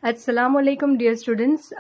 Assalamu alaikum, dear students.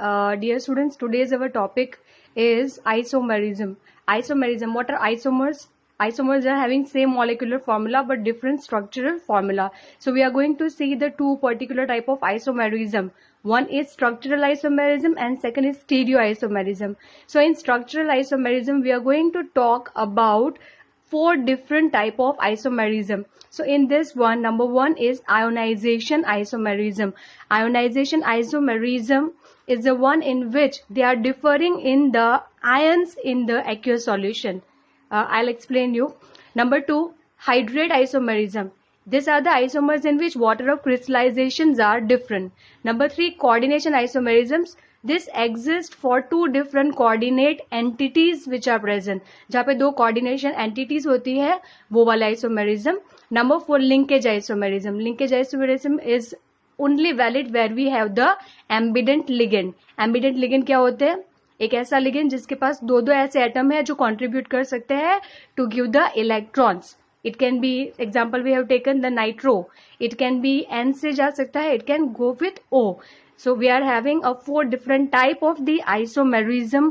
Today's our topic is isomerism. Isomerism. What are isomers? Isomers are having same molecular formula but different structural formula. So we are going to see the two particular type of isomerism. One is structural isomerism and second is stereoisomerism. So in structural isomerism, we are going to talk about four different type of isomerism. So in this one, number one is ionization isomerism. Ionization isomerism is the one in which they are differing in the ions in the aqueous solution. I'll explain you. Number two, hydrate isomerism. These are the isomers in which water of crystallizations are different. Number three, coordination isomerisms. This exists for two different coordinate entities which are present. जहाँ पे दो coordination entities होती है वो वाला isomerism. Number four, linkage isomerism. Linkage isomerism is only valid where we have the ambident ligand. Ambident ligand क्या होते हैं? एक ऐसा लिगेंड जिसके पास दो दो ऐसे एटम है जो कंट्रीब्यूट कर सकते हैं to give the electrons. It can be example we have taken the nitro. It can be N से जा सकता है, it can go with O. So we are having a four different type of the isomerism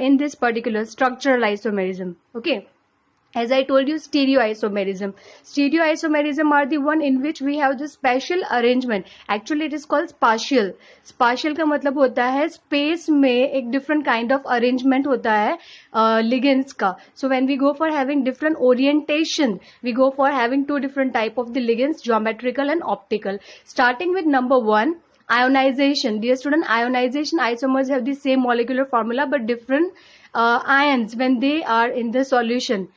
in this particular structural isomerism. Okay. As I told you, stereoisomerism. Stereoisomerism are the one in which we have the special arrangement. Actually, it is called spatial. Spatial का मतलब होता है space में एक different kind of arrangement होता है ligands का. So when we go for having different orientation, we go for having two different type of the ligands, geometrical and optical. Starting with number one, ionization. Dear student, ionization isomers have the same molecular formula but different ions when they are in the solution.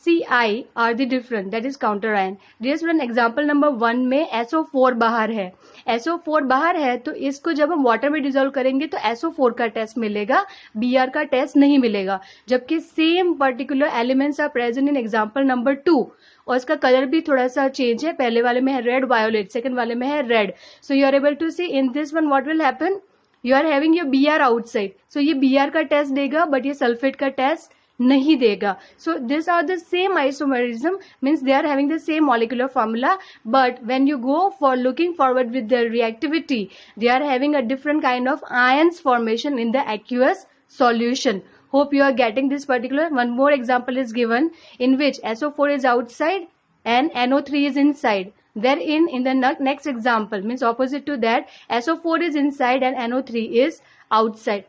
Ci are the different, that is counter ion. Dear student, example number 1 में SO4 बाहर है. SO4 बाहर है तो इसको जब हम water में डिजोल्व करेंगे तो SO4 का टेस्ट मिलेगा, Br का टेस्ट नहीं मिलेगा. जबकि same particular elements are present in example number 2 और इसका कलर भी थोड़ा सा चेंज है. पहले वाले में है रेड वायोलेट, सेकंड वाले में है red. So you are able to see in this one what will happen. You are having your Br outside. So ये Br का टेस्ट देगा बट ये सल्फेट का टेस्ट नहीं देगा. So this are the same isomerism, means they are having the same molecular formula, but when you go for looking forward with the reactivity they are having a different kind of ions formation in the aqueous solution. Hope you are getting this particular. One more example is given in which SO4 is outside and NO3 is inside. Therein in the next example means opposite to that, SO4 is inside and NO3 is outside.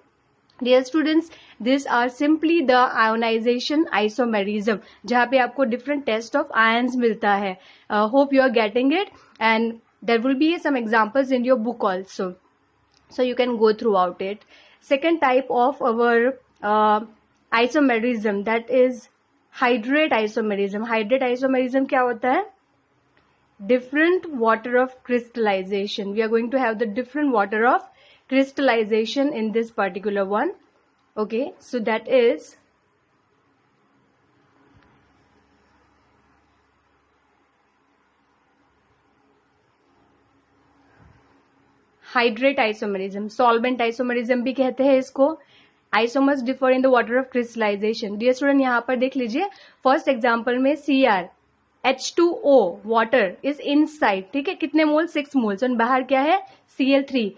Dear students, these are simply the ionization isomerism जहाँ पे आपको different test of ions मिलता है. Hope you are getting it and there will be some examples in your book also. So you can go throughout it. Second type of our isomerism, that is hydrate isomerism. Hydrate isomerism क्या होता है? Different water of crystallization. We are going to have the different water of crystallization in this particular one. Okay, so that is hydrate isomerism. Solvent isomerism भी कहते हैं इसको. Isomers differ in the water of crystallization. Dear student, यहाँ पर देख लीजिए first example में Cr H2O water is inside. ठीक है, कितने मोल? 6 मोल्स. और बाहर क्या है? Cl3.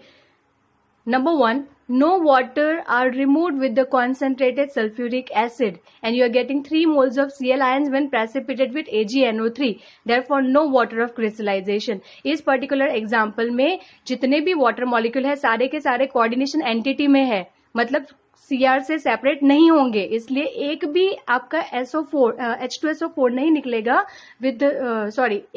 Number one, no water are removed with the concentrated sulfuric acid and you are getting 3 moles of Cl ions when precipitated with AgNO3. Therefore, no water of crystallization. इस particular example में जितने भी water molecule है सारे के सारे coordination entity में है, मतलब Cr से सेपरेट नहीं होंगे, इसलिए एक भी आपका SO4 H2SO4 नहीं निकलेगा विद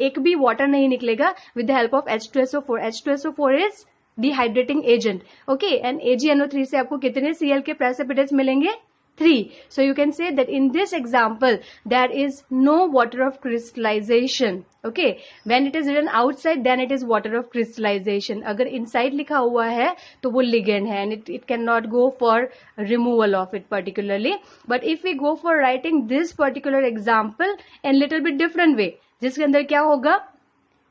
एक भी वाटर नहीं निकलेगा with the help of H2SO4. H2SO4 is dehydrating agent. Okay, and AgNO3 से आपको कितने Cl के प्रेसिपिटेट्स मिलेंगे? 3. So you can say that in this example there is no water of crystallization. Okay, when it is written outside then it is water of crystallization. अगर inside लिखा हुआ है तो वो ligand है and it cannot go for removal of it particularly. But if we go for writing this particular example in little bit different way, जिसके अंदर क्या होगा?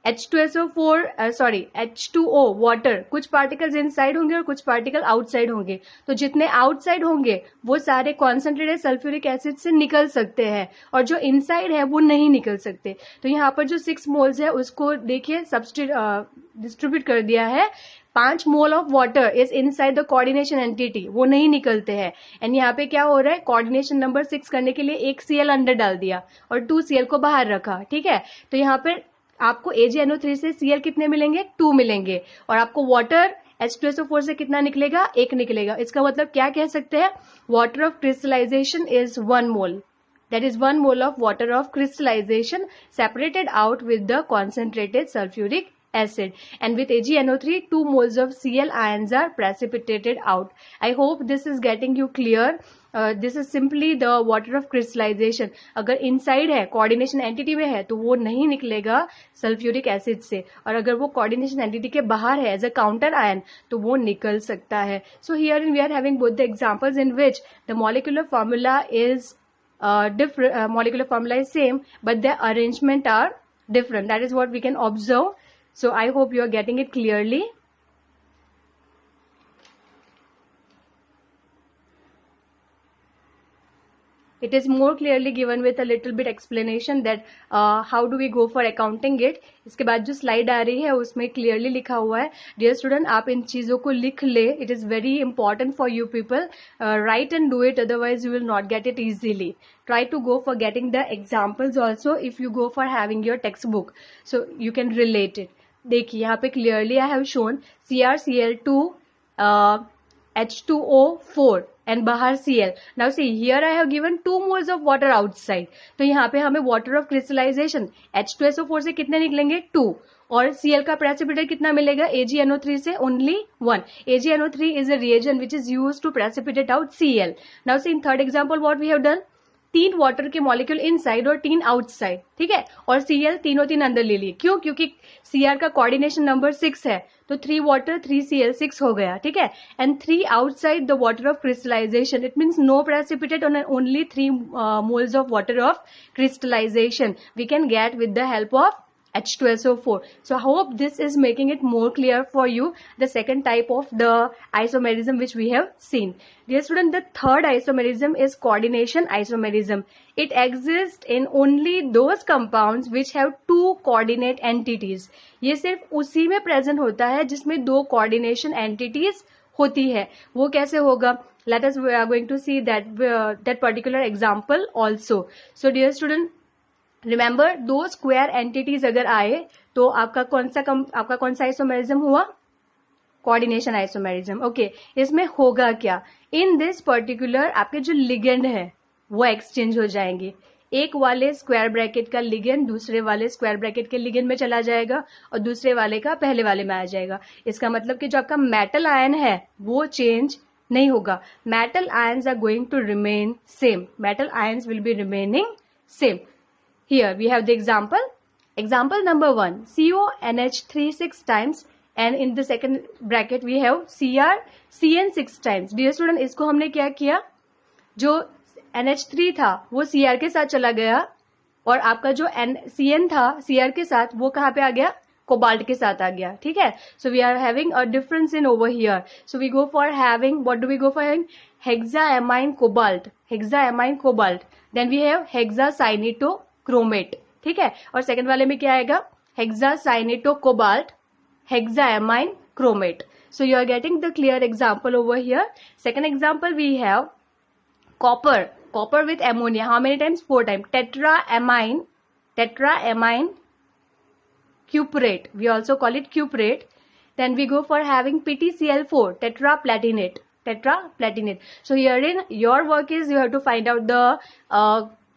H2O वाटर, कुछ पार्टिकल्स इनसाइड होंगे और कुछ पार्टिकल आउटसाइड होंगे. तो जितने आउटसाइड होंगे वो सारे कॉन्सेंट्रेटेड सल्फ्यूरिक एसिड से निकल सकते हैं और जो इनसाइड है वो नहीं निकल सकते. तो यहाँ पर जो 6 मोल्स है उसको देखिए डिस्ट्रीब्यूट कर दिया है 5 mole of water is inside the coordination entity, वो नहीं निकलते हैं। एंड यहाँ पे क्या हो रहा है, कोऑर्डिनेशन नंबर 6 करने के लिए एक Cl अंदर डाल दिया और 2 Cl को बाहर रखा, ठीक है। तो यहाँ पे आपको AgNO3 से Cl कितने मिलेंगे, 2 मिलेंगे, और आपको वाटर H2SO4 से कितना निकलेगा, 1 निकलेगा। इसका मतलब क्या कह सकते हैं, water of crystallization is 1 mole, that is 1 mole of water of crystallization separated out with the concentrated sulfuric acid, and with AgNO3 2 moles of Cl ions are precipitated out. I hope this is getting you clear. This is simply the water of crystallization. अगर inside है, coordination entity में है, तो वो नहीं निकलेगा sulphuric acid से, और अगर वो coordination entity के बाहर है as a counter ion, तो वो निकल सकता है. So here we are having both the examples in which the molecular formula is different, molecular formula is same, but the arrangement are different. That is what we can observe. So I hope you are getting it clearly. It is more clearly given with a little bit explanation that how do we go for accounting it. इसके बाद जो slide आ रही है उसमें clearly लिखा हुआ है. Dear student, आप इन चीज़ों को लिख ले. It is very important for you people. Right and do it, otherwise you will not get it easily. Try to go for getting the examples also if you go for having your textbook, so you can relate it. देखिए यहाँ पे clearly I have shown CrCl2 H2O4 and बाहर Cl. Now see here I have given 2 moles of water outside. तो यहाँ पे हमें water of crystallization H2SO4 से कितने निकलेंगे, 2, और Cl का precipitate कितना मिलेगा, AgNO3 से only 1. AgNO3 is a reagent which is used to precipitate out Cl. Now see in third example what we have done, 3 water के मॉलिक्यूल इनसाइड और 3 आउटसाइड, ठीक है, और Cl तीनों 3 अंदर ले लिए. क्यों, क्योंकि Cr का कोऑर्डिनेशन नंबर 6 है, तो 3 वाटर 3 Cl 6 हो गया, ठीक है. And 3 outside the water of crystallization, it means no precipitate on only 3 moles of water of crystallization we can get with the help of H2SO4. So I hope this is making it more clear for you, the second type of the isomerism which we have seen. Dear student, the third isomerism is coordination isomerism. It exists in only those compounds which have 2 coordinate entities. ये सिर्फ उसी में present होता है जिसमें 2 coordination entities होती है. वो कैसे होगा? Let us, we are going to see that particular example also. So dear student, remember, 2 square entities अगर आए तो आपका कौन सा आइसोमेरिज्म हुआ, कोऑर्डिनेशन आइसोमेरिज्म. ओके, इसमें होगा क्या, इन दिस पर्टिकुलर आपके जो लिगेंड है वो एक्सचेंज हो जाएंगे. एक वाले स्क्वायर ब्रैकेट का लिगेंड दूसरे वाले स्क्वायर ब्रैकेट के लिगेंड में चला जाएगा और दूसरे वाले का पहले वाले में आ जाएगा. इसका मतलब कि जो आपका मेटल आयन है वो चेंज नहीं होगा. Metal ions are going to remain same. Metal ions will be remaining same. Here we have the example. Example number 1, CONH3 6 times, and in the second bracket we have CrCN 6 times. Dear student, इसको हमने क्या किया, जो NH3 था वो Cr के साथ चला गया और आपका जो Cn था Cr के साथ वो कहाँ पे आ गया, कोबाल्ट के साथ आ गया, ठीक है. So we are having a difference in over here. So we go for having, what do we go for having, hexaammine cobalt, hexaammine cobalt. Then we have hexacyanato chromate, ठीक है. और सेकंड वाले में क्या आएगा, hexacyanato cobalt, hexaammine chromate. So you are getting the clear example over here. Second example we have copper with ammonia. How many times, 4 times. Tetraammine cuprate, we also call it cuprate. Then we go for having PtCl4, tetraplatinate. So herein your work is you have to find out the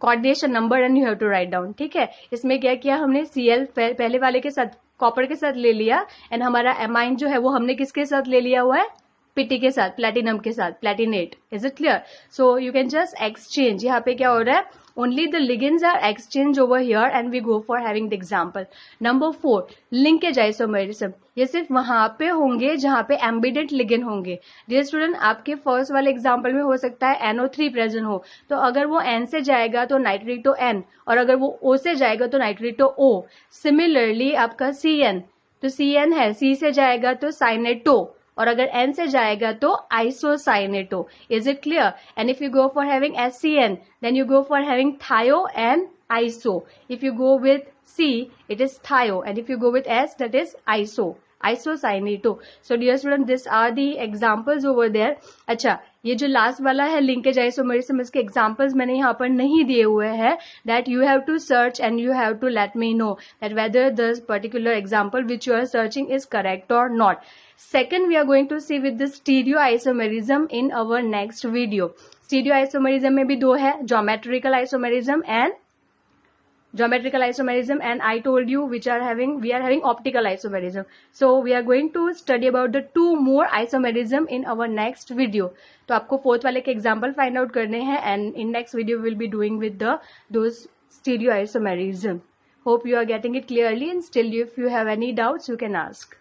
coordination number and you have to write down, ठीक है. इसमें क्या किया हमने, Cl पहले वाले के साथ कॉपर के साथ ले लिया एंड हमारा एमाइन जो है वो हमने किसके साथ ले लिया हुआ है, पीटी के साथ, प्लेटिनम के साथ, platinate. Is it clear? So you can just exchange. यहाँ पे क्या हो रहा है, only the ligands are exchange over here and we go for having the example. Number 4, linkage isomerism. ये सिर्फ वहां पे होंगे जहां पे एम्बिडेंट लिगेंड होंगे. डियर स्टूडेंट, आपके फर्स्ट वाले एग्जांपल में हो सकता है NO3 प्रेजेंट हो, तो अगर वो N से जाएगा तो नाइट्रेटो N, और अगर वो O से जाएगा तो नाइट्रेटो O. सिमिलरली आपका CN, तो CN है, C से जाएगा तो साइनेटो, और अगर N से जाएगा तो isocyanato. Is it clear? And if you go for having SCN, then you go for having thio and iso. If you go with C, it is thio, and if you go with S, that is isocyanato. So dear student, this are the examples over there. अच्छा, ये जो last वाला है linkage isomerism, इसके examples मैंने यहाँ पर नहीं दिए हुए हैं. That you have to search and you have to let me know that whether this particular example which you are searching is correct और not. Second, we are going to see with the stereoisomerism in our next video. Stereoisomerism में भी दो है, geometrical isomerism and I told you we are having optical isomerism. So we are going to study about the two more isomerism in our next video. तो आपको fourth वाले के example find out करने हैं and in next video we will be doing with those stereoisomerism. Hope you are getting it clearly, and still if you have any doubts you can ask.